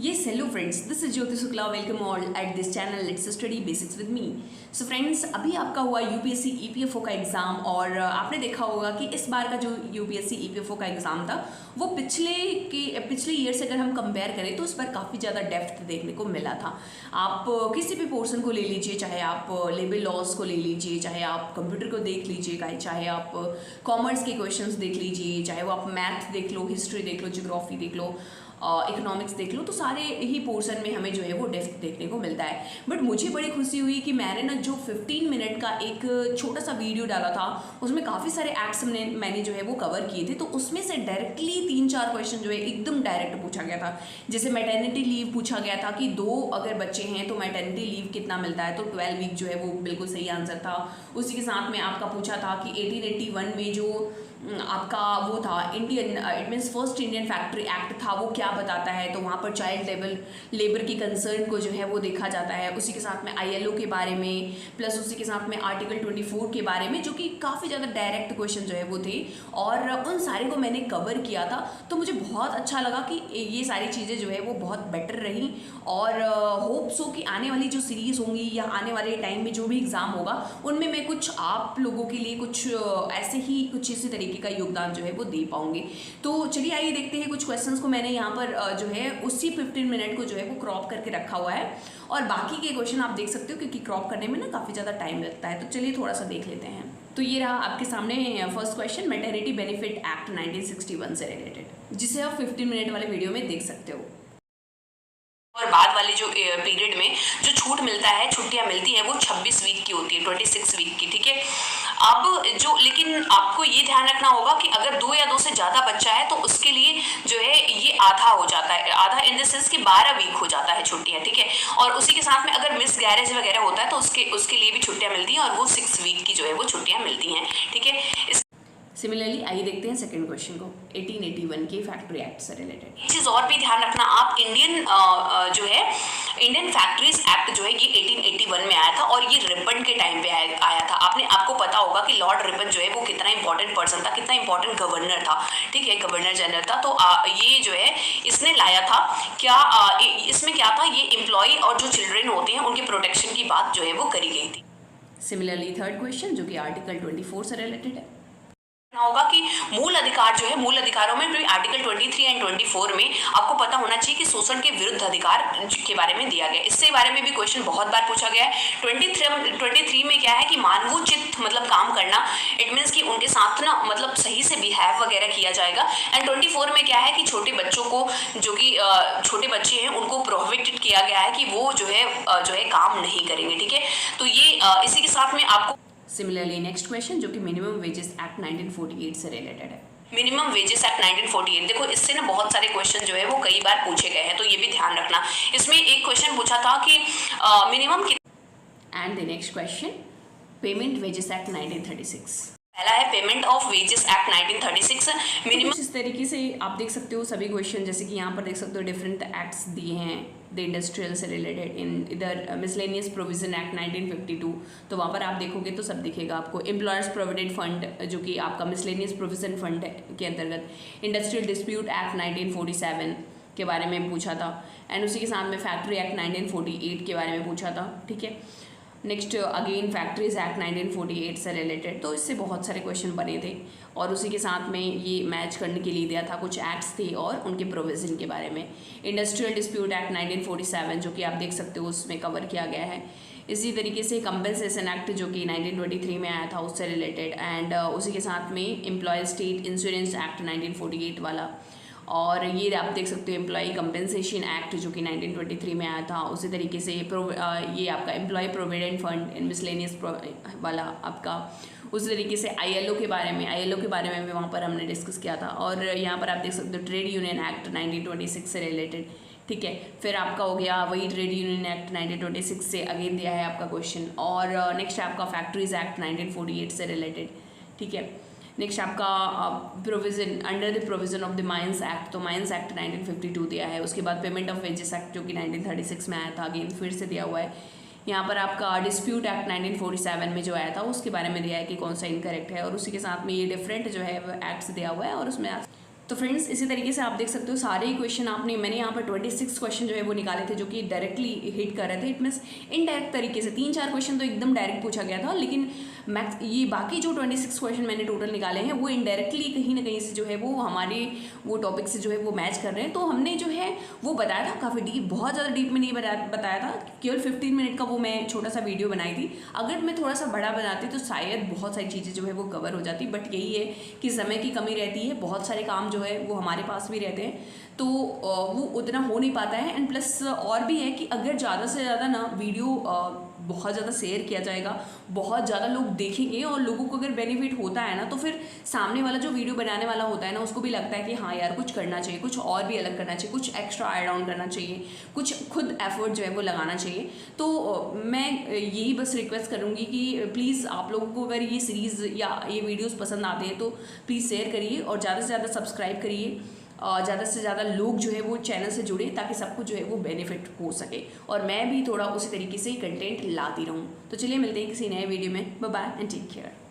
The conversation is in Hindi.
Yes, hello friends. This is Jyoti Shukla. Welcome all at this channel. Let's study basics with me. So friends, अभी आपका हुआ यूपीएससी ईपीएफओ का एग्ज़ाम और आपने देखा होगा कि इस बार का जो यूपीएससी ईपीएफओ का एग्ज़ाम था वो पिछले ईयर से अगर हम कंपेयर करें तो उस पर काफ़ी ज़्यादा डेप्थ देखने को मिला था। आप किसी भी पोर्शन को ले लीजिए, चाहे आप लेबर लॉस को ले लीजिए, चाहे आप कंप्यूटर को देख लीजिए, चाहे आप कॉमर्स के क्वेश्चंस देख लीजिए, चाहे वो आप मैथ देख लो, हिस्ट्री देख लो, ज्योग्राफी देख लो, इकोनॉमिक्स देख लो, तो सारे ही पोर्शन में हमें जो है वो डेप्थ देखने को मिलता है। बट मुझे बड़ी खुशी हुई कि मैंने ना जो 15 मिनट का एक छोटा सा वीडियो डाला था उसमें काफ़ी सारे एक्ट्स मैंने जो है वो कवर किए थे। तो उसमें से डायरेक्टली 3-4 क्वेश्चन जो है एकदम डायरेक्ट पूछा गया था। जैसे मैटरनिटी लीव पूछा गया था कि 2 अगर बच्चे हैं तो मैटरनिटी लीव कितना मिलता है, तो 12 वीक जो है वो बिल्कुल सही आंसर था। उसी के साथ में आपका पूछा था कि 1881 में जो आपका वो था Indian it means first Indian factory act था वो क्या बताता है, तो वहाँ पर चाइल्ड लेबर की कंसर्न को जो है वो देखा जाता है। उसी के साथ में आईएलओ के बारे में, प्लस उसी के साथ में आर्टिकल 24 के बारे में, जो कि काफ़ी ज़्यादा डायरेक्ट क्वेश्चन जो है वो थे और उन सारे को मैंने कवर किया था। तो मुझे बहुत अच्छा लगा कि ये सारी चीज़ें जो है वो बहुत बेटर रही और होप सो कि आने वाली जो सीरीज़ होंगी या आने वाले टाइम में जो भी एग्ज़ाम होगा उनमें मैं कुछ आप लोगों के लिए कुछ ऐसे ही कुछ इसी तरीके का योगदान जो है वो दे पाऊंगी। तो चलिए आइए देखते हैं कुछ क्वेश्चंस को मैंने यहाँ पर जो है उसी 15 मिनट को जो है वो क्रॉप करके रखा हुआ है और बाकी के क्वेश्चन आप देख सकते हो क्योंकि क्रॉप करने में ना काफ़ी ज़्यादा टाइम लगता है। तो चलिए थोड़ा सा देख लेते हैं। तो ये रहा आपके सामने first question, maternity benefit act 1961 से रिलेटेड, जिसे आप 15 मिनट वाले वीडियो में देख सकते हो। और बाद वाले जो पीरियड में जो छूट मिलता है, छुट्टियां मिलती हैं, वो 26 वीक की होती है, 26 वीक की, ठीक है। अब जो लेकिन आपको ये ध्यान रखना होगा कि अगर 2 या 2 से ज़्यादा बच्चा है तो उसके लिए जो है ये आधा हो जाता है, आधा इन द सेंस कि 12 वीक हो जाता है छुट्टियां, ठीक है। और उसी के साथ में अगर मिस गैरेज वगैरह होता है तो उसके लिए भी छुट्टियां मिलती हैं और वो 6 वीक की जो है वो छुट्टियां मिलती हैं, ठीक है। सिमिलरली आइए देखते हैं सेकंड क्वेश्चन को, 1881 के फैक्ट्री एक्ट से रिलेटेड। एक चीज और भी ध्यान रखना आप, जो है इंडियन फैक्ट्रीज एक्ट जो है ये 1881 में आया था और ये रिपन के टाइम पे आया था। आपको पता होगा कि लॉर्ड रिपन जो है वो कितना इंपॉर्टेंट पर्सन था, कितना इंपॉर्टेंट गवर्नर था, ठीक है, गवर्नर जनरल था। तो ये जो है इसने लाया था क्या, इसमें क्या था, ये एम्प्लॉय और जो चिल्ड्रेन होते हैं उनके प्रोटेक्शन की बात जो है वो करी गई थी। सिमिलरली थर्ड क्वेश्चन जो कि आर्टिकल 24 से रिलेटेड है, होगा कि मूल अधिकार जो है, मूल अधिकारों में आर्टिकल 23 एंड 24 में आपको पता होना चाहिए कि शोषण के विरुद्ध अधिकार के बारे में दिया गया। इससे बारे में भी क्वेश्चन बहुत बार पूछा गया है। 23 में क्या है कि मानवोचित मतलब काम करना, इट मीन्स कि उनके साथ ना मतलब सही से बिहेव वगैरह किया जाएगा। एंड 24 में क्या है कि छोटे बच्चों को, जो कि छोटे बच्चे हैं उनको प्रोहिबिटेड किया गया है कि वो जो है काम नहीं करेंगे, ठीक है। तो ये इसी के साथ में आपको सिमिलरली नेक्स्ट क्वेश्चन जो कि मिनिमम वेजेस एक्ट 1948 से रिलेटेड है। मिनिमम वेजेस एक्ट 1948, देखो इससे ना बहुत सारे क्वेश्चन जो है वो कई बार पूछे गए हैं, तो ये भी ध्यान रखना। इसमें एक क्वेश्चन पूछा था कि minimum and the next question, payment wages act 1936। पहला है payment of wages act 1936 minimum. इस तरीके से आप देख सकते हो सभी क्वेश्चन, जैसे कि यहाँ पर देख सकते हो डिफरेंट एक्ट्स दिए हैं द इंडस्ट्रियल से रिलेटेड, इन इधर मिसलेनियस प्रोविजन एक्ट 1952, तो वहाँ पर आप देखोगे तो सब दिखेगा आपको। एम्प्लॉयर्स प्रोविडेंट फंड जो कि आपका मिसलेनियस प्रोविजन फंड के अंतर्गत, इंडस्ट्रियल डिस्प्यूट एक्ट 1947 के बारे में पूछा था एंड उसी के साथ में फैक्ट्री एक्ट 1948 के बारे में पूछा था, ठीक है। नेक्स्ट अगेन फैक्ट्रीज एक्ट 1948 से रिलेटेड, तो इससे बहुत सारे क्वेश्चन बने थे और उसी के साथ में ये मैच करने के लिए दिया था, कुछ एक्ट्स थे और उनके प्रोविज़न के बारे में। इंडस्ट्रियल डिस्प्यूट एक्ट 1947 जो कि आप देख सकते हो उसमें कवर किया गया है। इसी तरीके से कंपनसेशन एक्ट जो कि 1923 में आया था उससे रिलेटेड एंड उसी के साथ में एम्प्लॉय स्टेट इंश्योरेंस एक्ट 1948 वाला, और ये आप देख सकते हो एम्प्लॉय कंपेंसेशन एक्ट जो कि 1923 में आया था। उसी तरीके से ये आपका employ provident fund in miscellaneous वाला आपका, उसी तरीके से आईएलओ के बारे में भी वहाँ पर हमने डिस्कस किया था। और यहाँ पर आप देख सकते हो ट्रेड यूनियन एक्ट 1926 से रिलेटेड, ठीक है। फिर आपका हो गया वही ट्रेड यूनियन एक्ट 1926 से अगेन दिया है आपका क्वेश्चन। और नेक्स्ट आपका फैक्ट्रीज एक्ट 1948 से रिलेटेड, ठीक है। नेक्स्ट आपका provision under the provision of the mines act, तो माइंस एक्ट 1952 दिया है। उसके बाद पेमेंट ऑफ वेजेस एक्ट जो कि 1936 में आया था, अगेन फिर से दिया हुआ है। यहाँ पर आपका डिस्प्यूट एक्ट 1947 में जो आया था उसके बारे में दिया है कि कौन सा इनकरेक्ट है, और उसी के साथ में ये डिफरेंट जो है एक्ट्स दिया हुआ है और उसमें तो फ्रेंड्स इसी तरीके से आप देख सकते हो सारे ही क्वेश्चन मैंने यहाँ पर 26 क्वेश्चन जो है वो निकाले थे जो कि डायरेक्टली हिट कर रहे थे। इट मीन्स इनडायरेक्ट तरीके से 3-4 क्वेश्चन तो एकदम डायरेक्ट पूछा गया था, लेकिन ये बाकी जो 26 क्वेश्चन मैंने टोटल निकाले हैं वो इनडायरेक्टली कहीं ना कहीं से जो है वो हमारे वो टॉपिक से जो है वो मैच कर रहे हैं। तो हमने जो है वो बताया था काफ़ी डीप, बहुत ज़्यादा डीप में नहीं बताया था, केवल 15 मिनट का वो मैं छोटा सा वीडियो बनाई थी। अगर मैं थोड़ा सा बड़ा बनाती तो शायद बहुत सारी चीज़ें जो है वो कवर हो जाती, बट यही है कि समय की कमी रहती है, बहुत सारे काम जो है वो हमारे पास भी रहते हैं, तो वो उतना हो नहीं पाता है। एंड प्लस और भी है कि अगर ज़्यादा से ज़्यादा ना वीडियो बहुत ज़्यादा शेयर किया जाएगा, बहुत ज़्यादा लोग देखेंगे और लोगों को अगर बेनिफिट होता है ना, तो फिर सामने वाला जो वीडियो बनाने वाला होता है ना उसको भी लगता है कि हाँ यार कुछ करना चाहिए, कुछ और भी अलग करना चाहिए, कुछ एक्स्ट्रा ऐड ऑन करना चाहिए, कुछ खुद एफर्ट जो है वो लगाना चाहिए। तो मैं यही बस रिक्वेस्ट करूँगी कि प्लीज़ आप लोगों को अगर ये सीरीज़ या ये वीडियोज़ पसंद आते हैं तो प्लीज़ शेयर करिए और ज़्यादा से ज़्यादा सब्सक्राइब करिए, ज़्यादा से ज़्यादा लोग जो है वो चैनल से जुड़े ताकि सबको जो है वो बेनिफिट हो सके और मैं भी थोड़ा उसी तरीके से ही कंटेंट लाती रहूँ। तो चलिए मिलते हैं किसी नए वीडियो में। Bye bye and take care.